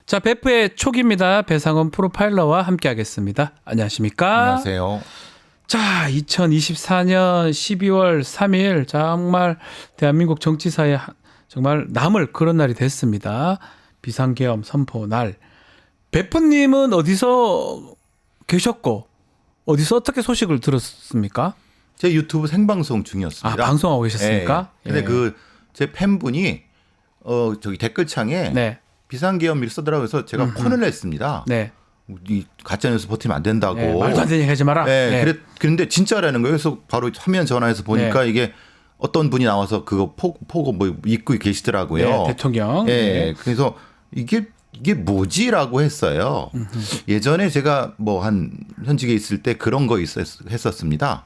자, 베프의 촉입니다. 배상원 프로파일러와 함께하겠습니다. 안녕하십니까? 안녕하세요. 자, 2024년 12월 3일 정말 대한민국 정치사에 정말 남을 그런 날이 됐습니다. 비상계엄 선포 날. 베프님은 어디서 계셨고 어디서 어떻게 소식을 들었습니까? 제 유튜브 생방송 중이었습니다. 아, 방송하고 계셨습니까? 네. 근데 예. 그 제 팬분이 저기 댓글창에 네. 비상계엄을 쓰더라고요. 그래서 제가 콘을 냈습니다. 네. 이 가짜뉴스 버티면 안 된다고. 네. 말도 안 되는 얘기 하지 마라. 네. 네. 그런데 진짜라는 거예요. 그래서 바로 화면 전화해서 보니까 이게 어떤 분이 나와서 그거 포고 뭐 입고 계시더라고요. 네, 대통령. 네. 그래서 이게 뭐지라고 했어요. 예전에 제가 뭐 한 현직에 있을 때 그런 거 했었습니다.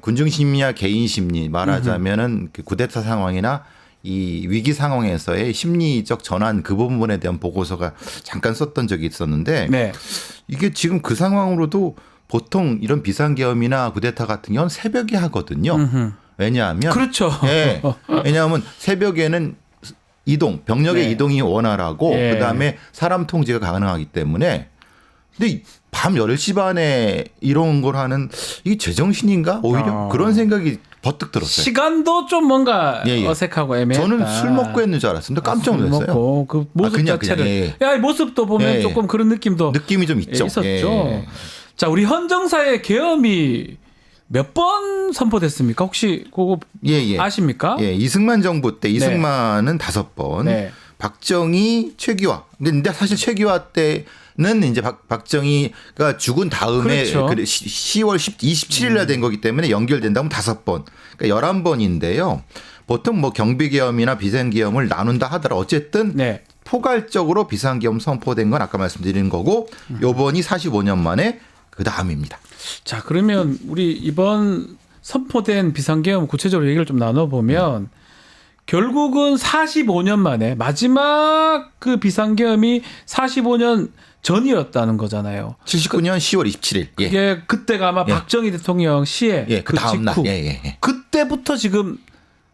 군중 심리와 개인 심리 말하자면은 그 쿠데타 상황이나 이 위기 상황에서의 심리적 전환 그 부분에 대한 보고서가 잠깐 썼던 적이 있었는데 네. 이게 지금 그 상황으로도 보통 이런 비상계엄이나 쿠데타 같은 경우는 새벽에 하거든요. 왜냐하면 그렇죠. 예, 왜냐하면 새벽에는 병력의 네. 이동이 원활하고 예. 그다음에 사람 통제가 가능하기 때문에 근데 밤 10시 반에 이런 걸 하는 이게 제정신인가? 오히려 그런 생각이 버뜩 들었어요. 시간도 좀 뭔가 예. 어색하고 애매했다. 저는 술 먹고 했는 줄 알았습니다. 깜짝 놀랐어요. 술 먹고 그 모습 그냥, 자체를 예. 야, 이 모습도 보면 예. 조금 그런 느낌도 느낌이 좀 있죠. 있었죠. 예. 자, 우리 헌정사의 계엄이 몇 번 선포됐습니까? 혹시 그거 예. 아십니까? 예, 이승만 정부 때 이승만은 5번, 네. 박정희, 최기화. 근데 사실 최기화 때는 이제 박정희가 죽은 다음에 그렇죠. 10월 27일날 된 거기 때문에 연결된다면 5번. 그러니까 11번인데요. 보통 뭐 경비계엄이나 비상계엄을 나눈다 하더라. 어쨌든 네. 포괄적으로 비상계엄 선포된 건 아까 말씀드린 거고 요번이 45년 만에 그 다음입니다. 자, 그러면 우리 이번 선포된 비상계엄 구체적으로 얘기를 좀 나눠보면 결국은 45년 만에 마지막 그 비상계엄이 45년 전이었다는 거잖아요. 79년 10월 27일. 예. 이게 그때가 아마 박정희 대통령 시해 예, 그 다음 날. 직후. 예. 그때부터 지금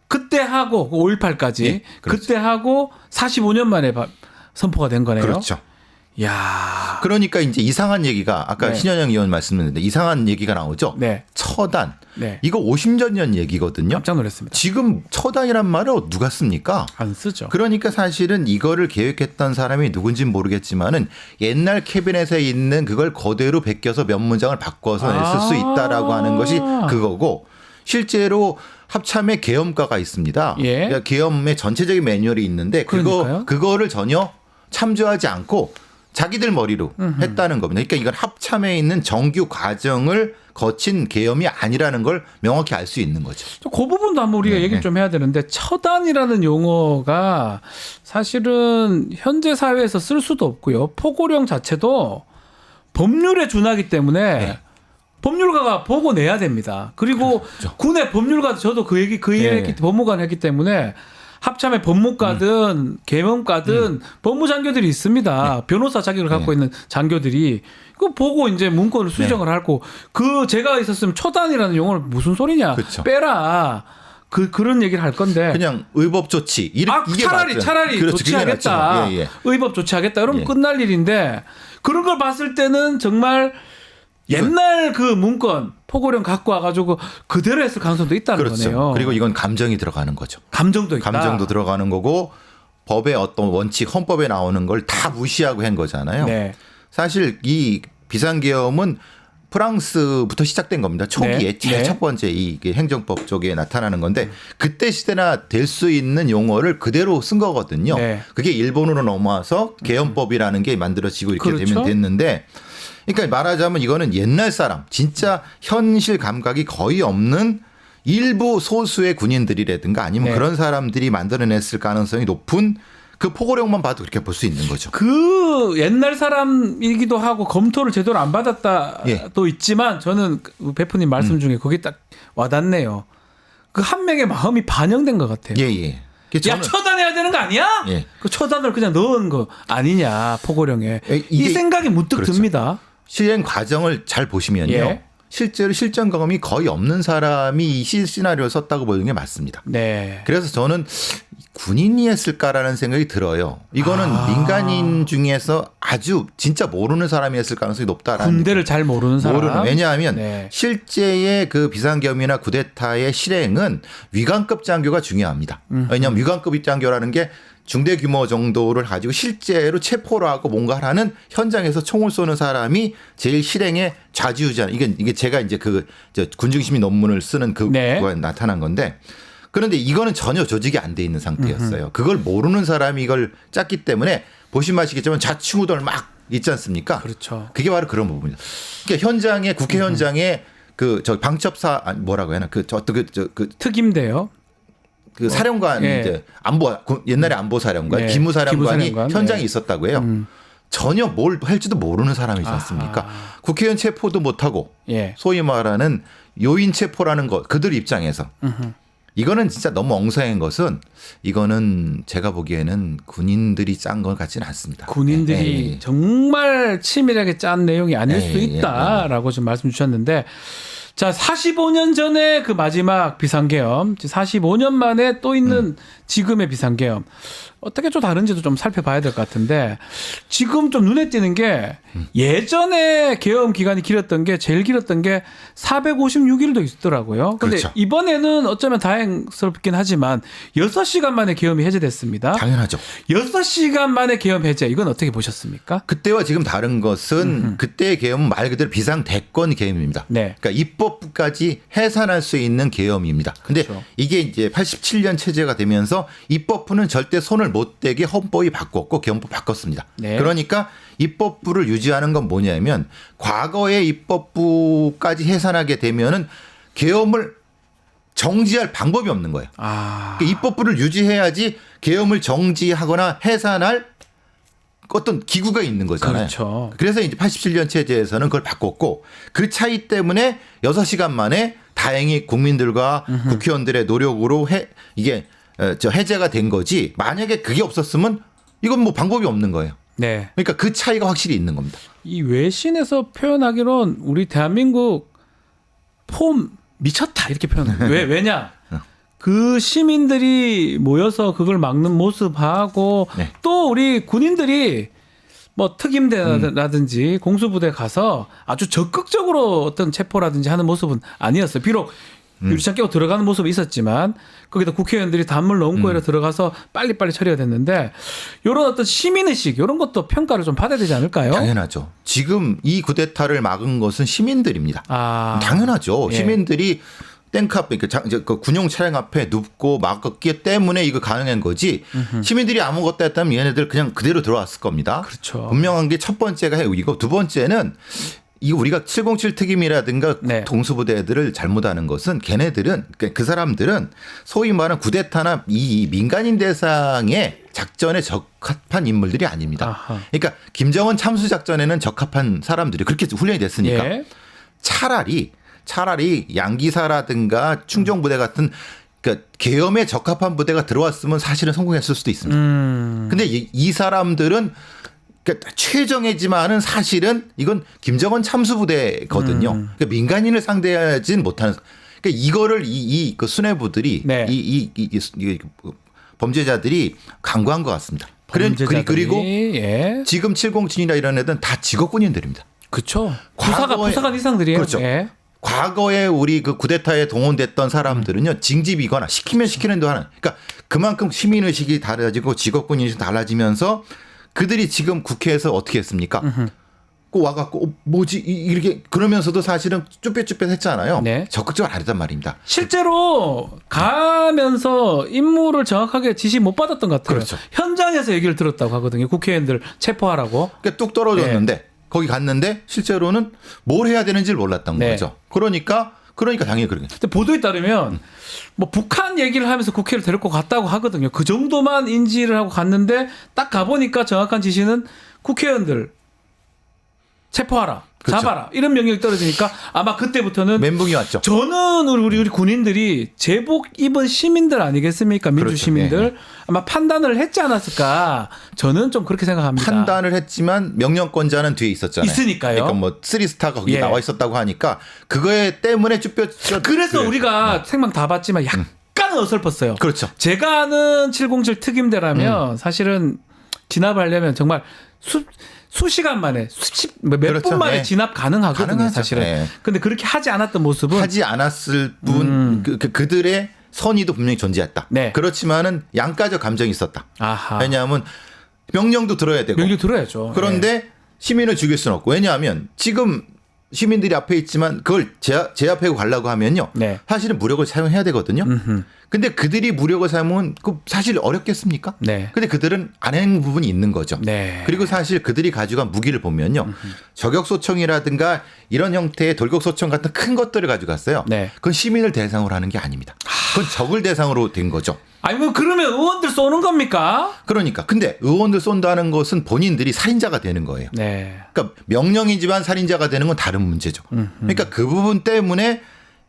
그때 하고 5.18까지 예, 그렇죠. 그때 하고 45년 만에 선포가 된 거네요. 그렇죠. 야. 그러니까 이제 이상한 얘기가 아까 네. 신현영 의원 말씀했는데 이상한 얘기가 나오죠. 네. 처단. 네. 이거 50년 전 얘기거든요. 깜짝 놀랐습니다. 지금 처단이란 말을 누가 씁니까? 안 쓰죠. 그러니까 사실은 이거를 계획했던 사람이 누군지는 모르겠지만은 옛날 캐비넷에 있는 그걸 그대로 베껴서 몇 문장을 바꿔서 쓸 수 있다라고 하는 것이 그거고 실제로 합참에 계엄과가 있습니다. 예. 그러니까 계엄의 전체적인 매뉴얼이 있는데 그러니까요. 그거를 전혀 참조하지 않고 자기들 머리로 했다는 겁니다. 그러니까 이건 합참에 있는 정규 과정을 거친 계엄이 아니라는 걸 명확히 알 수 있는 거죠. 그 부분도 한번 우리가 얘기를 좀 해야 되는데 처단이라는 용어가 사실은 현재 사회에서 쓸 수도 없고요. 포고령 자체도 법률에 준하기 때문에 법률가가 보고 내야 됩니다. 그리고 그렇죠. 군의 법률가 저도 그 얘기를 했기 법무관 했기 때문에 합참에 법무과든 계엄과든 법무장교들이 있습니다. 변호사 자격을 갖고 있는 장교들이 그 보고 이제 문건을 수정을 하고 그 제가 있었으면 처단이라는 용어를 무슨 소리냐 그렇죠. 빼라 그런 얘기를 할 건데 그냥 의법 조치 이게 차라리 그렇죠. 조치하겠다. 그게 낫죠. 예. 의법 조치하겠다. 그러면 예. 끝날 일인데 그런 걸 봤을 때는 정말 옛날 그 문건 포고령 갖고 와가지고 그대로 했을 가능성도 있다는 그렇죠. 거네요. 그리고 이건 감정이 들어가는 거죠. 감정도 있다. 감정도 들어가는 거고 법의 어떤 원칙 헌법에 나오는 걸 다 무시하고 한 거잖아요. 네. 사실 이 비상계엄은 프랑스부터 시작된 겁니다. 초기에 네. 첫 번째 이 행정법 쪽에 나타나는 건데 그때 시대나 될 수 있는 용어를 그대로 쓴 거거든요. 네. 그게 일본으로 넘어와서 계엄법이라는 게 만들어지고 이렇게 그렇죠. 되면 됐는데 그러니까 말하자면 이거는 옛날 사람 진짜 현실 감각이 거의 없는 일부 소수의 군인들이라든가 아니면 그런 사람들이 만들어냈을 가능성이 높은 그 포고령만 봐도 그렇게 볼 수 있는 거죠. 그 옛날 사람이기도 하고 검토를 제대로 안 받았다도 예. 있지만 저는 베프님 말씀 중에 그게 딱 와닿네요. 그 한 명의 마음이 반영된 것 같아요. 예. 야 처단해야 되는 거 아니야? 예. 그 처단을 그냥 넣은 거 아니냐 포고령에 이 이게 생각이 문득 그렇죠. 듭니다. 실행 과정을 잘 보시면요. 예. 실제로 실전 경험이 거의 없는 사람이 이 시나리오를 썼다고 보는 게 맞습니다. 네. 그래서 저는 군인이 했을까라는 생각이 들어요. 이거는 민간인 중에서 아주 진짜 모르는 사람이 했을 가능성이 높다라는. 군대를 잘 모르는 사람. 왜냐하면 네. 실제의 그 비상계엄이나 쿠데타의 실행은 위관급 장교가 중요합니다. 왜냐하면 위관급 장교라는 게 중대 규모 정도를 가지고 실제로 체포를 하고 뭔가를 하는 현장에서 총을 쏘는 사람이 제일 실행에 좌지우지하는 이게 제가 이제 군중심의 논문을 쓰는 네. 그거에 나타난 건데 그런데 이거는 전혀 조직이 안 돼 있는 상태였어요. 그걸 모르는 사람이 이걸 짰기 때문에 보시면 아시겠지만 좌충우돌 막 있지 않습니까? 그렇죠. 그게 바로 그런 부분입니다. 그러니까 현장에 국회 현장에 방첩사 뭐라고 해야 하나 특임대요. 그 사령관이 예. 이제 옛날에 안보사령관, 예. 기무사령관이 기무사령관. 현장에 예. 있었다고 해요. 전혀 뭘 할지도 모르는 사람이지 않습니까? 국회의원 체포도 못하고 예. 소위 말하는 요인 체포라는 것 그들 입장에서 이거는 진짜 너무 엉성한 것은 이거는 제가 보기에는 군인들이 짠 것 같지는 않습니다. 군인들이 예. 정말 치밀하게 짠 내용이 아닐 예, 수도 예, 있다라고 좀 말씀 주셨는데 자 45년 전에 그 마지막 비상계엄 45년 만에 또 있는 지금의 비상계엄 어떻게 좀 다른지도 좀 살펴봐야 될 것 같은데 지금 좀 눈에 띄는 게 예전에 계엄 기간이 길었던 게 제일 길었던 게 456일도 있더라고요. 그런데 그렇죠. 이번에는 어쩌면 다행스럽긴 하지만 6시간 만에 계엄이 해제됐습니다. 당연하죠. 6시간 만에 계엄 해제 이건 어떻게 보셨습니까? 그때와 지금 다른 것은 그때의 계엄은 말 그대로 비상대권 계엄입니다. 네. 그러니까 입법부까지 해산할 수 있는 계엄입니다. 근데 그렇죠. 이게 이제 87년 체제가 되면서 입법부는 절대 손을 못 대게 헌법이 바꿨고 계엄법 바꿨습니다. 네. 그러니까 입법부를 유지하는 건 뭐냐면 과거의 입법부까지 해산하게 되면은 계엄을 정지할 방법이 없는 거예요. 그러니까 입법부를 유지해야지 계엄을 정지하거나 해산할 어떤 기구가 있는 거잖아요. 그렇죠. 그래서 이제 87년 체제에서는 그걸 바꿨고 그 차이 때문에 6시간 만에 다행히 국민들과 국회의원들의 노력으로 이게 해제가 된 거지 만약에 그게 없었으면 이건 뭐 방법이 없는 거예요. 네. 그러니까 그 차이가 확실히 있는 겁니다. 이 외신에서 표현하기론 우리 대한민국 폼 미쳤다 이렇게 표현해요. 왜냐? 그 시민들이 모여서 그걸 막는 모습하고 네. 또 우리 군인들이 뭐 특임대라든지 공수부대 가서 아주 적극적으로 어떤 체포라든지 하는 모습은 아니었어요. 비록 유리창 깨고 들어가는 모습이 있었지만 거기다 국회의원들이 단물 넘고 이래 들어가서 빨리빨리 처리가 됐는데 이런 어떤 시민의식 이런 것도 평가를 좀 받아야 되지 않을까요? 당연하죠. 지금 이 쿠데타를 막은 것은 시민들입니다. 당연하죠. 예. 시민들이 탱크 앞에 그 군용 차량 앞에 눕고 막았기 때문에 이거 가능한 거지. 시민들이 아무것도 했다면 얘네들 그냥 그대로 들어왔을 겁니다. 그렇죠. 분명한 게 첫 번째가 이거 두 번째는 이거 우리가 707 특임이라든가 네. 동수부대들을 잘못하는 것은 걔네들은 그 사람들은 소위 말하는 쿠데타나 이 민간인 대상의 작전에 적합한 인물들이 아닙니다. 아하. 그러니까 김정은 참수 작전에는 적합한 사람들이 그렇게 훈련이 됐으니까 예. 차라리 양기사라든가 충정부대 같은 그러니까 계엄에 적합한 부대가 들어왔으면 사실은 성공했을 수도 있습니다. 근데 이 사람들은 그러니까 최정예지만은 사실은 이건 김정은 참수부대거든요. 그러니까 민간인을 상대하진 못하는. 그러니까 이거를 그 수뇌부들이 네. 이 범죄자들이 강구한 것 같습니다. 그리고 예. 지금 707이나 이런 애들은 다 직업군인들입니다. 그렇죠. 부사관 이상들이에요. 그렇죠. 예. 과거에 우리 그 쿠데타에 동원됐던 사람들은요 징집이거나 시키면 시키는 대 하는. 그러니까 그만큼 시민의식이 달라지고 직업군인식이 달라지면서 그들이 지금 국회에서 어떻게 했습니까? 꼭 와갖고 뭐지 이렇게 그러면서도 사실은 쭈뼛쭈뼛했잖아요. 네. 적극적으로 안 했단 말입니다. 실제로 가면서 임무를 정확하게 지시 못 받았던 것 같아요. 그렇죠. 현장에서 얘기를 들었다고 하거든요. 국회의원들 체포하라고. 그러니까 뚝 떨어졌는데 거기 갔는데 실제로는 뭘 해야 되는지를 몰랐던 네. 거죠. 그러니까 당연히 그러겠죠. 근데 보도에 따르면 뭐 북한 얘기를 하면서 국회를 데리고 갔다고 하거든요. 그 정도만 인지를 하고 갔는데 딱 가보니까 정확한 지시는 국회의원들 체포하라. 그렇죠. 잡아라. 이런 명령이 떨어지니까 아마 그때부터는 멘붕이 왔죠. 저는 우리 군인들이 제복 입은 시민들 아니겠습니까? 민주 그렇죠. 시민들. 네. 아마 판단을 했지 않았을까? 저는 좀 그렇게 생각합니다. 판단을 했지만 명령권자는 뒤에 있었잖아요. 있으니까요. 그러니까 뭐 3스타가 거기 나와 있었다고 하니까 그거에 때문에 그래서 우리가 생방 다 봤지만 약간 약간은 어설펐어요. 그렇죠. 제가 아는 707 특임대라면 사실은 진압하려면 정말 수시간 만에 몇 그렇죠. 분 만에 네. 진압 가능하거든요. 가능하죠. 사실은. 네. 근데 그렇게 하지 않았던 모습은 하지 않았을 뿐 그들의 선의도 분명히 존재했다. 네. 그렇지만은 양가적 감정이 있었다. 아하. 왜냐하면 명령도 들어야 되고 명령 들어야죠. 그런데 시민을 죽일 수는 없고 왜냐하면 지금 시민들이 앞에 있지만 그걸 제압하고 가려고 하면요. 네. 사실은 무력을 사용해야 되거든요. 근데 그들이 무력을 사용하면 그 사실 어렵겠습니까? 네. 근데 그들은 안 하는 부분이 있는 거죠. 네. 그리고 사실 그들이 가져간 무기를 보면요. 저격소총이라든가 이런 형태의 돌격소총 같은 큰 것들을 가져갔어요. 네. 그건 시민을 대상으로 하는 게 아닙니다. 그건 적을 대상으로 된 거죠. 아니 뭐 그러면 의원들 쏘는 겁니까? 그러니까 근데 의원들 쏜다는 것은 본인들이 살인자가 되는 거예요. 네. 그러니까 명령이지만 살인자가 되는 건 다른 문제죠. 그러니까 그 부분 때문에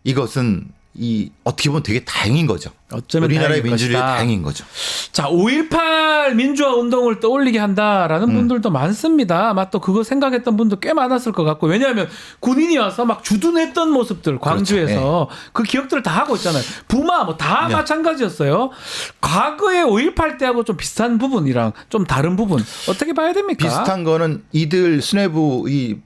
이것은 이 어떻게 보면 되게 다행인 거죠. 어쩌면 우리나라의 다행인 민주주의의 것이다. 다행인 거죠. 자, 5.18 민주화 운동을 떠올리게 한다라는 분들도 많습니다. 아마 또 그거 생각했던 분도 꽤 많았을 것 같고 왜냐하면 군인이 와서 막 주둔했던 모습들 광주에서 그 기억들을 다 하고 있잖아요. 부마 뭐 다 네. 마찬가지였어요. 과거의 5.18 때하고 좀 비슷한 부분이랑 좀 다른 부분 어떻게 봐야 됩니까? 비슷한 거는 이들 수뇌부 이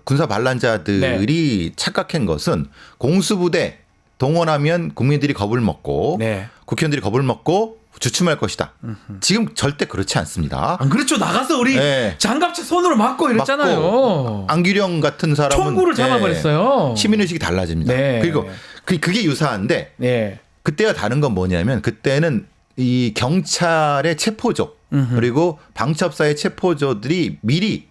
군사 반란자들이 착각한 것은 공수부대 동원하면 국민들이 겁을 먹고 네. 국회의원들이 겁을 먹고 주춤할 것이다. 지금 절대 그렇지 않습니다. 안 그렇죠. 나가서 우리 네. 장갑차 손으로 맞고 이랬잖아요. 맞고 안규령 같은 사람은 총구를 잡아버렸어요. 시민의식이 달라집니다. 네. 그리고 그게 유사한데 네. 그때와 다른 건 뭐냐면 그때는 이 경찰의 체포조 그리고 방첩사의 체포조들이 미리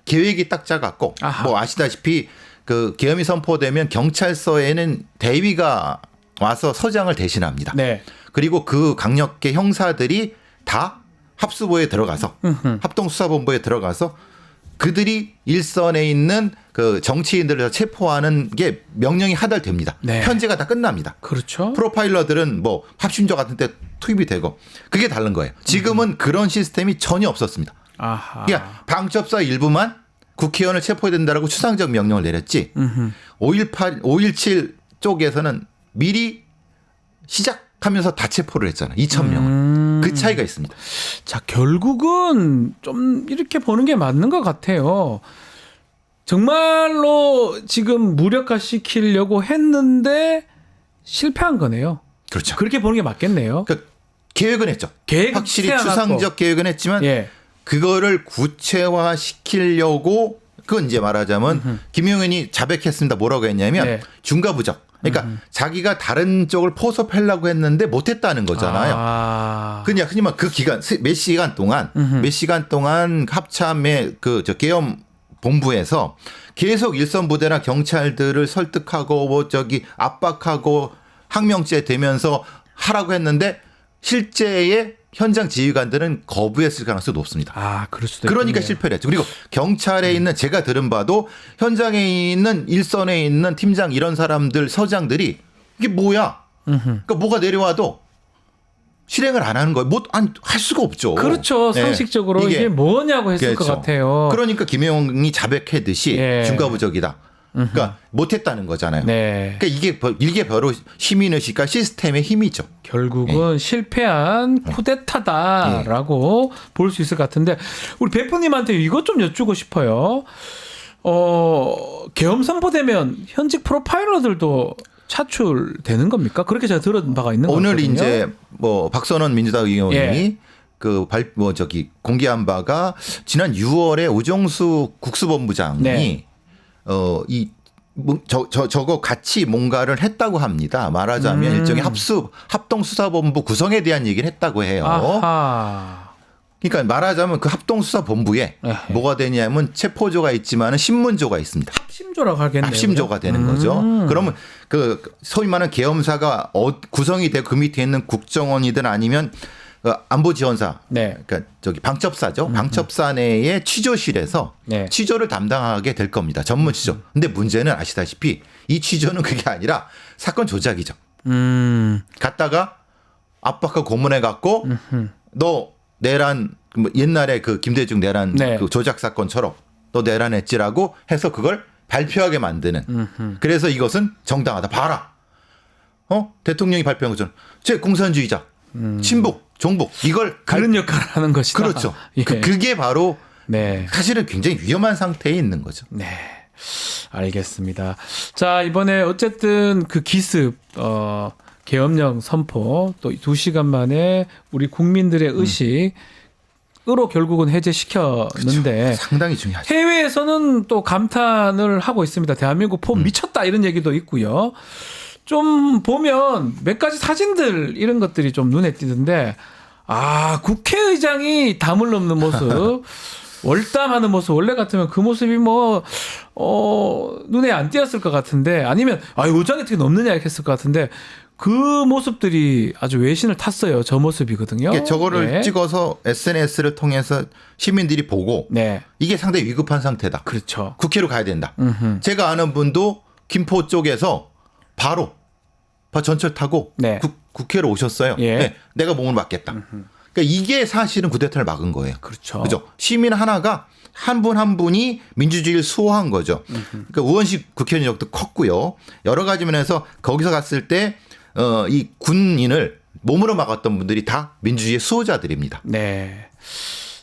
계획이 딱 짜갖고 아하. 뭐 아시다시피 그 계엄이 선포되면 경찰서에는 대위가 와서 서장을 대신합니다. 네. 그리고 그 강력계 형사들이 다 합수부에 들어가서 합동수사본부에 들어가서 그들이 일선에 있는 그 정치인들을 체포하는 게 명령이 하달됩니다. 네. 현재가 다 끝납니다. 그렇죠. 프로파일러들은 뭐 합심조 같은 데 투입이 되고 그게 다른 거예요. 지금은 그런 시스템이 전혀 없었습니다. 아하. 그러니까 방첩사 일부만 국회의원을 체포해야 된다라고 추상적 명령을 내렸지 5.17 쪽에서는 미리 시작하면서 다 체포를 했잖아요. 2,000명을. 그 차이가 있습니다. 자, 결국은 좀 이렇게 보는 게 맞는 것 같아요. 정말로 지금 무력화 시키려고 했는데 실패한 거네요. 그렇죠. 그렇게 보는 게 맞겠네요. 그러니까 계획은 했죠. 계획은 확실히 세워놨고. 추상적 계획은 했지만 예. 그거를 구체화 시키려고 그건 이제 말하자면 김용현이 자백했습니다. 뭐라고 했냐면 네. 중과부적. 그러니까 자기가 다른 쪽을 포섭하려고 했는데 못했다는 거잖아요. 아. 그냥 하지만 그 기간 몇 시간 동안 합참의 그 계엄 본부에서 계속 일선 부대나 경찰들을 설득하고 뭐 압박하고 항명죄 되면서 하라고 했는데 실제의 현장 지휘관들은 거부했을 가능성이 높습니다. 아, 그럴 수도 그러니까 있겠네요. 실패를 했죠. 그리고 경찰에 있는 제가 들은 바도 현장에 있는 일선에 있는 팀장 이런 사람들 서장들이 이게 뭐야? 그러니까 뭐가 내려와도 실행을 안 하는 거예요. 할 수가 없죠. 그렇죠. 네. 상식적으로 이게 뭐냐고 했을 것 그렇죠. 같아요. 그러니까 김영이 자백했듯이 예. 중과부적이다. 그러니까 못했다는 거잖아요. 네. 그러니까 이게 바로 시민의식과 시스템의 힘이죠. 결국은 실패한 쿠데타다라고 볼 수 있을 것 같은데 우리 배프님한테 이것 좀 여쭈고 싶어요. 계엄 선포되면 현직 프로파일러들도 차출되는 겁니까? 그렇게 제가 들은 바가 있는 것 같거든요. 오늘 이제 뭐 박선원 민주당 의원이 예. 공개한 바가 지난 6월에 우정수 국수본부장이 네. 저거 같이 뭔가를 했다고 합니다. 말하자면 일종의 합동수사본부 구성에 대한 얘기를 했다고 해요. 아하. 그러니까 말하자면 그 합동수사본부에 에헤. 뭐가 되냐면 체포조가 있지만 신문조가 있습니다. 합심조라고 하겠네요. 합심조가 되는 거죠. 그러면 그 소위 말하는 계엄사가 구성이 되고 그 밑에 있는 국정원이든 아니면 안보지원사, 네. 그러니까 방첩사죠. 방첩사 내의 취조실에서 네. 취조를 담당하게 될 겁니다. 전문 취조. 근데 문제는 아시다시피 이 취조는 그게 아니라 사건 조작이죠. 갔다가 압박하고 고문해 갖고 너 내란 옛날에 그 김대중 내란 네. 그 조작 사건처럼 너 내란했지라고 해서 그걸 발표하게 만드는. 그래서 이것은 정당하다. 봐라. 대통령이 발표한 것처럼 제 공산주의자, 친북, 종북 이걸 그런 역할을 하는 것이다. 그렇죠. 예. 그게 바로 네. 사실은 굉장히 위험한 상태에 있는 거죠. 네. 알겠습니다. 자, 이번에 어쨌든 그 기습, 계엄령 선포 또 2시간 만에 우리 국민들의 의식으로 결국은 해제시켰는데 그렇죠. 상당히 중요하죠. 해외에서는 또 감탄을 하고 있습니다. 대한민국 폼 미쳤다 이런 얘기도 있고요. 좀 보면 몇 가지 사진들 이런 것들이 좀 눈에 띄는데 국회의장이 담을 넘는 모습 월담하는 모습 원래 같으면 그 모습이 눈에 안 띄었을 것 같은데 아니면 의장이 어떻게 넘느냐 이렇게 했을 것 같은데 그 모습들이 아주 외신을 탔어요. 저 모습이거든요. 그러니까 저거를 네. 찍어서 SNS를 통해서 시민들이 보고 네. 이게 상당히 위급한 상태다. 그렇죠. 국회로 가야 된다. 음흠. 제가 아는 분도 김포 쪽에서 바로 전철 타고 네. 국회로 오셨어요. 예. 네, 내가 몸을 맡겠다. 그러니까 이게 사실은 쿠데타를 막은 거예요. 그렇죠. 그죠? 시민 하나가 한 분 한 분이 민주주의를 수호한 거죠. 그러니까 우원식 국회의원 역도 컸고요. 여러 가지 면에서 거기서 갔을 때 이 군인을 몸으로 막았던 분들이 다 민주주의의 수호자들입니다. 네.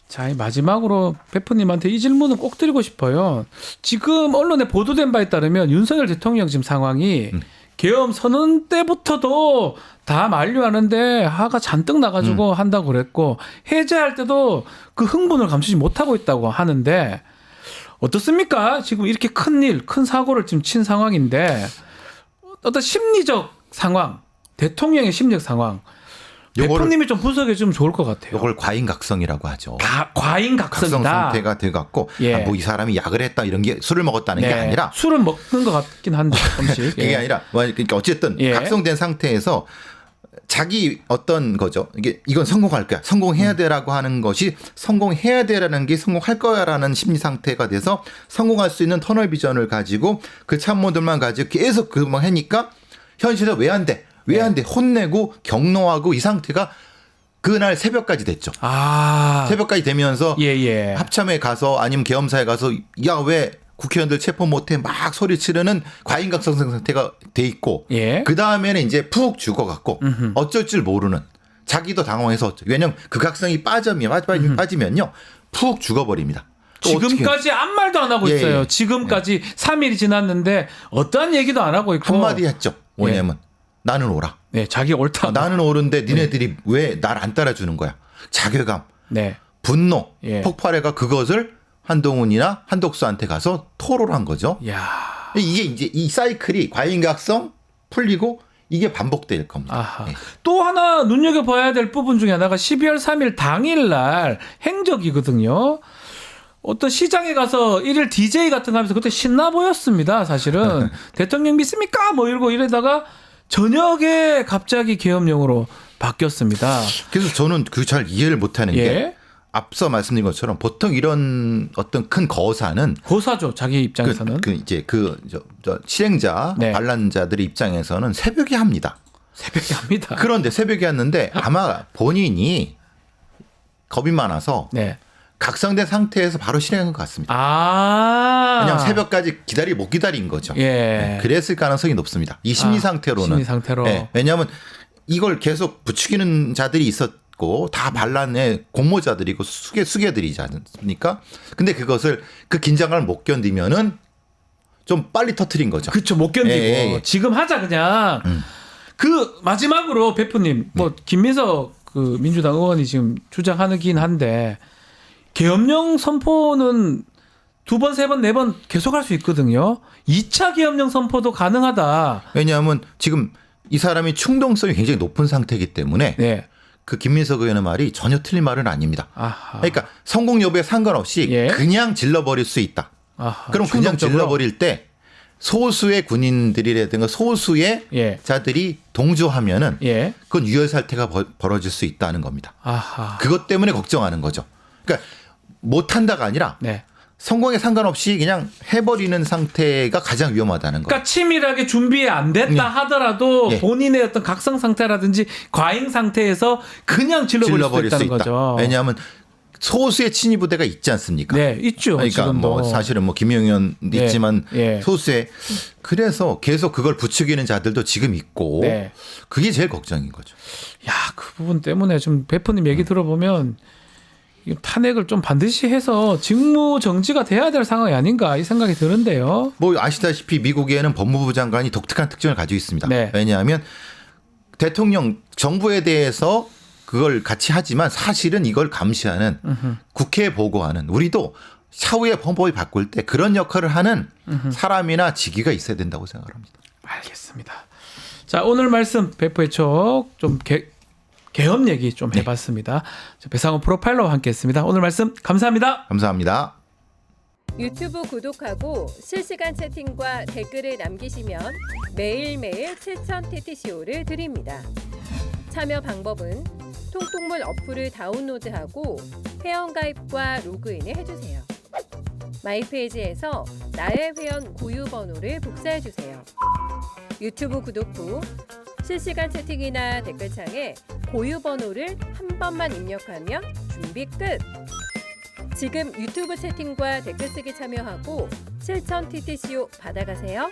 자, 마지막으로 베프님한테 이 질문은 꼭 드리고 싶어요. 지금 언론에 보도된 바에 따르면 윤석열 대통령 지금 상황이 계엄 선언 때부터도 다 만류하는데 화가 잔뜩 나가지고 한다고 그랬고 해제할 때도 그 흥분을 감추지 못하고 있다고 하는데 어떻습니까? 지금 이렇게 큰 사고를 지금 친 상황인데 어떤 심리적 상황, 대통령의 심리적 상황 대표님이 좀 분석해 주면 좋을 것 같아요. 이걸 과잉각성이라고 하죠. 과잉각성이다. 각성 상태가 돼갖고 예. 이 사람이 약을 했다 이런 게 술을 먹었다는 게 아니라 술은 먹는 것 같긴 한데 조금씩. 그게 아니라 그러니까 어쨌든 예. 각성된 상태에서 자기 어떤 거죠. 이건 성공할 거야. 성공해야 돼라고 하는 것이 성공해야 돼라는 게 성공할 거야라는 심리 상태가 돼서 성공할 수 있는 터널 비전을 가지고 그 참모들만 가지고 계속 그만 하니까 현실에 왜 안 돼? 왜 안 돼? 혼내고 격노하고 이 상태가 그날 새벽까지 됐죠. 새벽까지 되면서 예. 합참에 가서 아니면 계엄사에 가서 야 왜 국회의원들 체포 못해 막 소리 치르는 과잉각성 상태가 돼 있고 예. 그 다음에는 이제 푹 죽어갖고 어쩔 줄 모르는 자기도 당황해서 왜냐면 그 각성이 빠지면요 푹 죽어버립니다. 지금까지 아무 말도 안 하고 예, 있어요. 예. 지금까지 3일이 지났는데 어떠한 얘기도 안 하고 있고 한마디 했죠. 뭐냐면 나는 옳아. 네, 자기 옳다. 나는 옳은데 니네들이 왜 날 안 따라주는 거야. 자괴감, 네. 분노, 예. 폭발해가 그것을 한동훈이나 한독수한테 가서 토로를 한 거죠. 야. 이게 이제 이 사이클이 과잉각성 풀리고 이게 반복될 겁니다. 아하. 네. 또 하나 눈여겨봐야 될 부분 중에 하나가 12월 3일 당일날 행적이거든요. 어떤 시장에 가서 일일 DJ 같은 거 하면서 그때 신나 보였습니다. 사실은. 대통령 믿습니까? 뭐 이러고 이러다가 저녁에 갑자기 계엄령으로 바뀌었습니다. 그래서 저는 그 잘 이해를 못하는 예. 게 앞서 말씀드린 것처럼 보통 이런 어떤 큰 거사는 고사죠. 자기 입장에서는. 저 실행자 네. 반란자들의 입장에서는 새벽에 합니다. 새벽에 합니다. 그런데 새벽에 했는데 아마 본인이 겁이 많아서 네. 각성된 상태에서 바로 실행한 것 같습니다. 왜냐하면 새벽까지 못 기다린 거죠. 예. 네, 그랬을 가능성이 높습니다. 이 심리 상태로는. 심리 상태로. 네, 왜냐하면 이걸 계속 부추기는 자들이 있었고 다 반란의 공모자들이고 수괴들이지 않습니까? 근데 그것을 그 긴장감을 못 견디면은 좀 빨리 터트린 거죠. 그렇죠. 못 견디고 예. 지금 하자 그냥. 그 마지막으로 베프님 김민석 그 민주당 의원이 지금 주장하긴 한데 계엄령 선포는 2번, 3번, 4번 계속할 수 있거든요. 2차 계엄령 선포도 가능하다. 왜냐하면 지금 이 사람이 충동성이 굉장히 높은 상태이기 때문에 네. 그 김민석 의원의 말이 전혀 틀린 말은 아닙니다. 아하. 그러니까 성공 여부에 상관없이 예. 그냥 질러버릴 수 있다. 아하. 그럼 그냥 충동적으로. 질러버릴 때 소수의 군인들이라든가 소수의 예. 자들이 동조하면은 예. 그건 유혈사태가 벌어질 수 있다는 겁니다. 아하. 그것 때문에 걱정하는 거죠. 그러니까 못한다가 아니라 네. 성공에 상관없이 그냥 해버리는 상태가 가장 위험하다는 거. 그러니까 치밀하게 준비 안 됐다 하더라도 예. 본인의 어떤 각성 상태라든지 과잉 상태에서 그냥 질러버릴 수 있다는 거죠. 왜냐하면 소수의 친위 부대가 있지 않습니까? 네, 있죠. 그러니까 지금도. 뭐 사실은 뭐 김용현 네. 있지만 예. 소수의 그래서 계속 그걸 부추기는 자들도 지금 있고 네. 그게 제일 걱정인 거죠. 야, 그 부분 때문에 좀 베프님 얘기 들어보면 이 탄핵을 좀 반드시 해서 직무 정지가 돼야 될 상황이 아닌가 이 생각이 드는데요. 뭐 아시다시피 미국에는 법무부 장관이 독특한 특징을 가지고 있습니다. 네. 왜냐하면 대통령 정부에 대해서 그걸 같이 하지만 사실은 이걸 감시하는 국회에 보고하는 우리도 차후에 헌법이 바꿀 때 그런 역할을 하는 사람이나 직위가 있어야 된다고 생각을 합니다. 알겠습니다. 자, 오늘 말씀 베프의 촉좀 개헌 얘기 좀 해봤습니다. 자, 배상훈 프로파일러와 함께했습니다. 오늘 말씀 감사합니다. 감사합니다. 유튜브 구독하고 실시간 채팅과 댓글을 남기시면 매일매일 7,000TTCO를 드립니다. 참여 방법은 통통물 어플을 다운로드하고 회원가입과 로그인을 해주세요. 마이페이지에서 나의 회원 고유 번호를 복사해주세요. 유튜브 구독 후 실시간 채팅이나 댓글창에 고유 번호를 한 번만 입력하면 준비 끝! 지금 유튜브 채팅과 댓글 쓰기 참여하고 7,000TTCO 받아가세요.